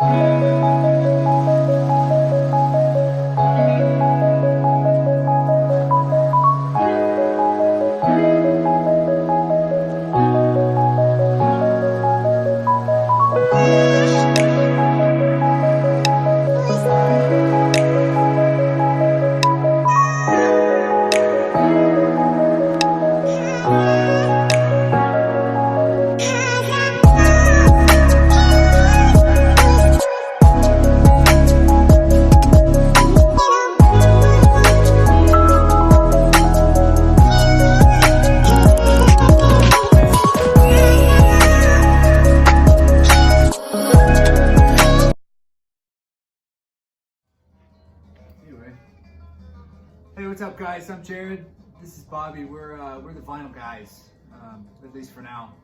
Anyway, hey, what's up, guys? I'm Jared. This is Bobby. We're the Vinyl Guys, at least for now.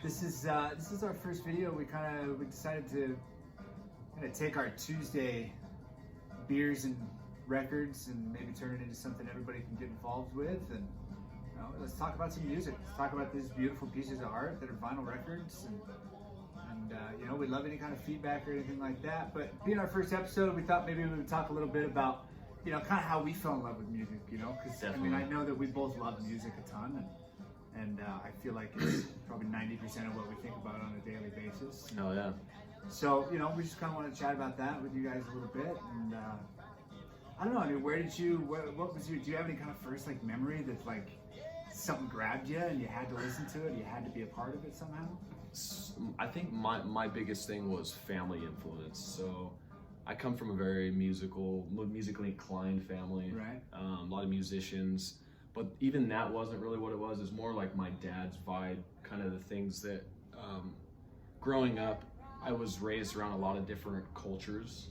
This is our first video. We decided to take our Tuesday beers and records and maybe turn it into something everybody can get involved with. And let's talk about some music. Let's talk about these beautiful pieces of art that are vinyl records. And we'd love any kind of feedback or anything like that. But being our first episode, we thought maybe we would talk a little bit about, kind of how we fell in love with music, because I know that we both love music a ton, and I feel like it's probably 90% of what we think about on a daily basis. Oh yeah. So, we just kind of want to chat about that with you guys a little bit. And I don't know, where did you, what was your, do you have any kind of first memory that something grabbed you and you had to listen to it, you had to be a part of it somehow? I think my biggest thing was family influence. So I come from a very musically inclined family. Right. A lot of musicians, but even that wasn't really what it was. It's more like my dad's vibe, kind of the things that, growing up, I was raised around a lot of different cultures.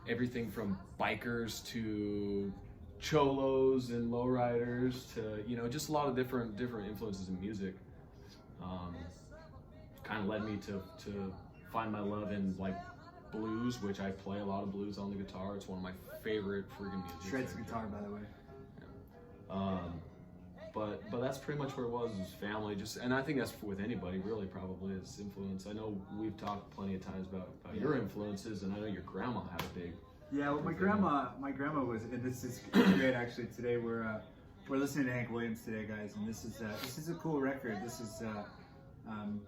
Everything from bikers to cholos and lowriders to, just a lot of different influences in music. Kind of led me to find my love in blues, which I play a lot of blues on the guitar. It's one of my favorite friggin' music. Shreds guitar, by the way. Yeah. But that's pretty much where it was family. And I think that's with anybody really, probably, is influence. I know we've talked plenty of times about your influences, and I know your grandma had a big. Yeah, well, my grandma was, and this is great actually. Today we're listening to Hank Williams today, guys, and this is a cool record. This is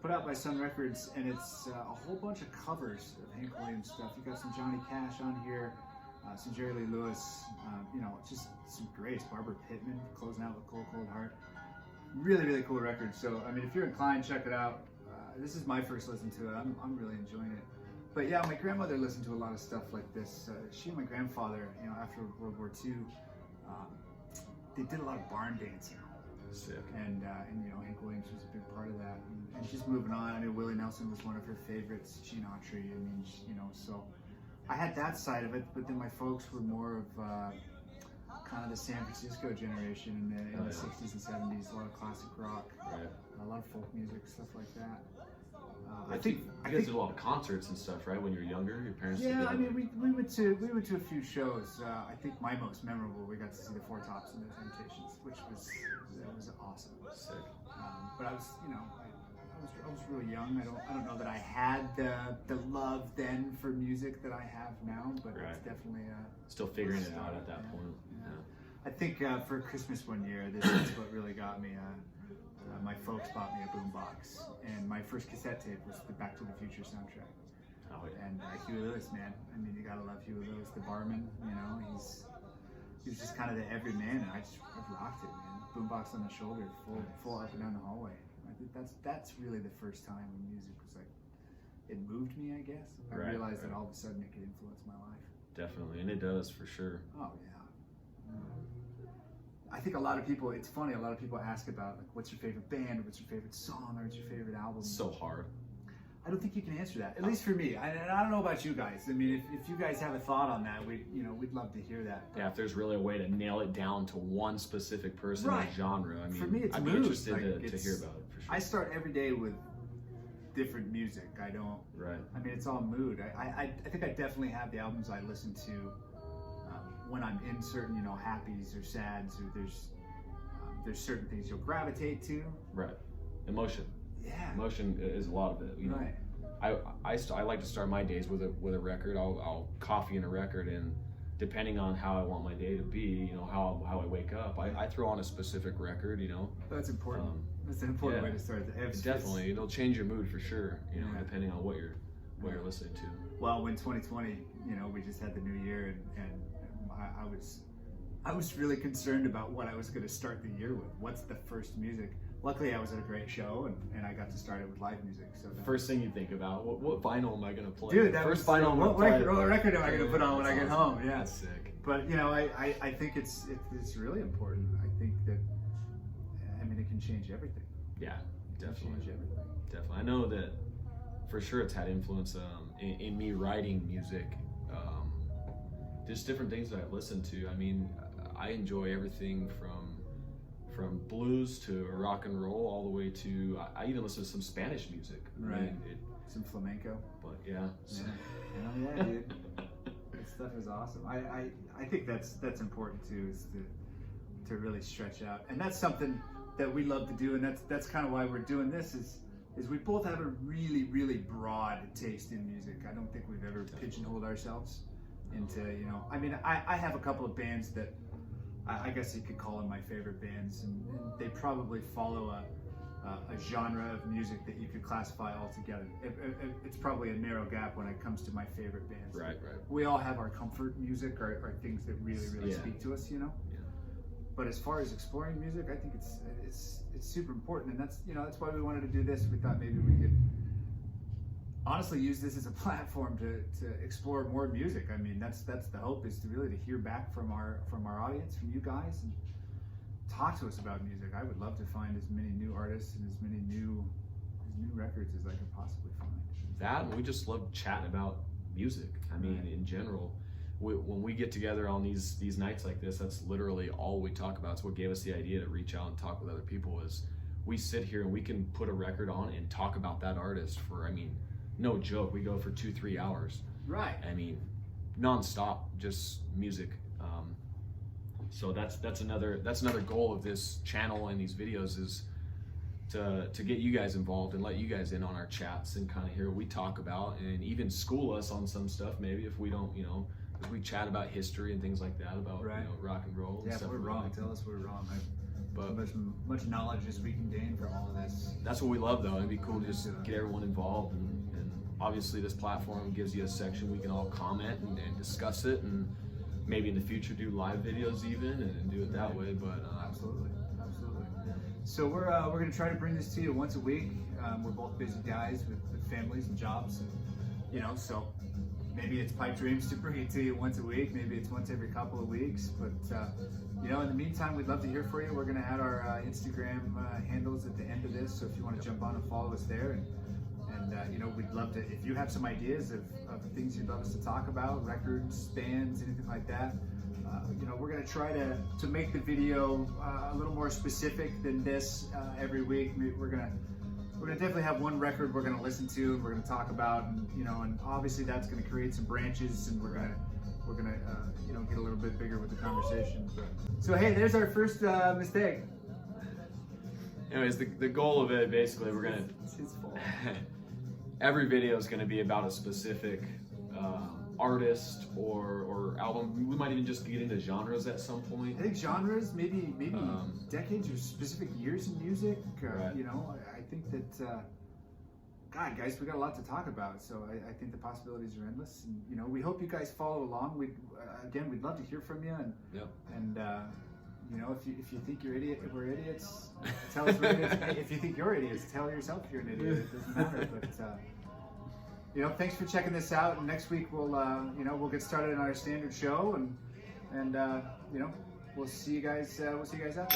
put out by Sun Records, and it's a whole bunch of covers of Hank Williams stuff. You got some Johnny Cash on here, some Jerry Lee Lewis, just some greats. Barbara Pittman closing out with Cold Cold Heart. Really, really cool record. So, if you're inclined, check it out. This is my first listen to it. I'm really enjoying it. But yeah, my grandmother listened to a lot of stuff like this. She and my grandfather, after World War II, they did a lot of barn dancing. Sick. And Hank Williams was a big part of that. And just moving on, I know Willie Nelson was one of her favorites. Gene Autry. So I had that side of it. But then my folks were more of kind of the San Francisco generation in the 60s and 70s. A lot of classic rock, right. A lot of folk music, stuff like that. I think you guys did a lot of concerts and stuff, right? When you were younger, your parents. Yeah, we went to a few shows. I think my most memorable, we got to see the Four Tops and the Temptations, which was awesome. Sick. But I was really young. I don't know that I had the love then for music that I have now, but right. It's definitely still figuring it out at that point. Yeah. I think for Christmas one year, this is what really got me. My folks bought me a boombox, and my first cassette tape was the Back to the Future soundtrack. Oh, yeah. And Huey Lewis, man. You gotta love Huey Lewis, the barman. He's just kind of the everyman, and I've rocked it, man. Boombox on the shoulder, full up and down the hallway. I think that's really the first time when music was it moved me, I guess. I realized that all of a sudden it could influence my life. Definitely, and it does for sure. Oh yeah. I think a lot of people, it's funny, a lot of people ask about what's your favorite band, or what's your favorite song, or what's your favorite album. It's so hard. I don't think you can answer that, at least for me. I don't know about you guys. If you guys have a thought on that, we'd love to hear that. Yeah, if there's really a way to nail it down to one specific person or genre, for me, it's I'd be interested to hear about it for sure. I start every day with different music. I don't. Right. It's all mood. I think I definitely have the albums I listen to when I'm in certain, happies or sads, or there's certain things you'll gravitate to. Right. Emotion. Yeah. Emotion is a lot of it. Right. I like to start my days with a record. I'll coffee in a record, and depending on how I want my day to be, you know, how I wake up, I throw on a specific record, you know. That's important. That's an important way to start the day. Definitely, it'll change your mood for sure, you know, Yeah. depending on what you're listening to. Well, when 2020, you know, we just had the new year, and I was really concerned about what I was going to start the year with. What's the first music? Luckily, I was at a great show, and I got to start it with live music. So First thing you think about, what vinyl am I going to play? dude, that first was, vinyl. what record am I going to put on when I get home? Yeah, That's sick. but you know, I think it's really important. I think that, I mean, it can change everything. Yeah, It can definitely. change everything. Definitely. I know that for sure it's had influence in me writing music. Just different things that I've listened to. I mean, I enjoy everything from blues to rock and roll all the way to, I even listen to some Spanish music. Right. I mean, Some flamenco. but yeah. So. Yeah, dude. That stuff is awesome. I think that's important too, is to really stretch out, and that's something that we love to do, and that's kind of why we're doing this. Is we both have a really, really broad taste in music. I don't think we've ever pigeonholed ourselves into, you know, I mean, I have a couple of bands that I guess you could call them my favorite bands, and they probably follow a genre of music that you could classify altogether. It's probably a narrow gap when it comes to my favorite bands. Right. We all have our comfort music, or things that really, really speak to us, you know. Yeah. But as far as exploring music, I think it's super important, and that's why we wanted to do this. We thought maybe we could honestly use this as a platform to explore more music. I mean, that's the hope, is to really hear back from our audience, from you guys, and talk to us about music. I would love to find as many new artists and as many new records as I could possibly find. That, and we just love chatting about music. I mean, in general, when we get together on these nights like this, that's literally all we talk about. It's what gave us the idea to reach out and talk with other people. Is we sit here and we can put a record on and talk about that artist for, I mean, no joke, we go for 2-3 hours. Right. I mean, nonstop, just music. So that's another goal of this channel and these videos, is to get you guys involved and let you guys in on our chats and kind of hear what we talk about, and even school us on some stuff maybe if we don't, you know, because we chat about history and things like that, about you know, rock and roll. Yeah, and stuff. if we're wrong, tell us we're wrong. But as much knowledge as we can gain from all of this. That's what we love, though. It'd be cool to just get everyone involved, and obviously this platform gives you a section we can all comment and discuss it, and maybe in the future do live videos even, and do it that way. But Absolutely. So we're going to try to bring this to you once a week. We're both busy guys with families and jobs, and, you know, so maybe it's pipe dreams to bring it to you once a week. Maybe it's once every couple of weeks. But you know, in the meantime, we'd love to hear from you. We're going to add our Instagram handles at the end of this, so if you want to jump on and follow us there, and you know, we'd love to, if you have some ideas of things you'd love us to talk about, records, bands, anything like that. You know, we're going to try to make the video a little more specific than this every week. We're gonna definitely have one record we're going to listen to and we're going to talk about, and you know, and obviously that's going to create some branches, and we're gonna you know, get a little bit bigger with the conversation. So hey, there's our first mistake. anyways, the goal of it, basically, we're gonna It's his fault. every video is going to be about a specific artist or album. We might even just get into genres at some point. I think genres, maybe decades or specific years in music. Right. You know, I think that, God, guys, we got a lot to talk about. So I think the possibilities are endless. And, you know, we hope you guys follow along. We'd love to hear from you. And, you know, if you think we're idiots, tell us we're idiots. If you think you're idiots, tell yourself you're an idiot. It doesn't matter. But, you know, thanks for checking this out. And next week we'll get started on our standard show, and you know, we'll see you guys out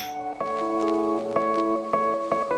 there.